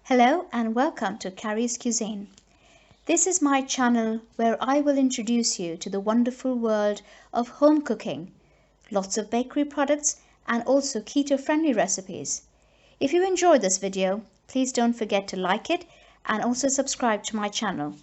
Hello and welcome to Carrie's Cuisine. This is my channel where I will introduce you to the wonderful world of home cooking, lots of bakery products and also keto-friendly recipes. If you enjoyed this video, please don't forget to like it and also subscribe to my channel.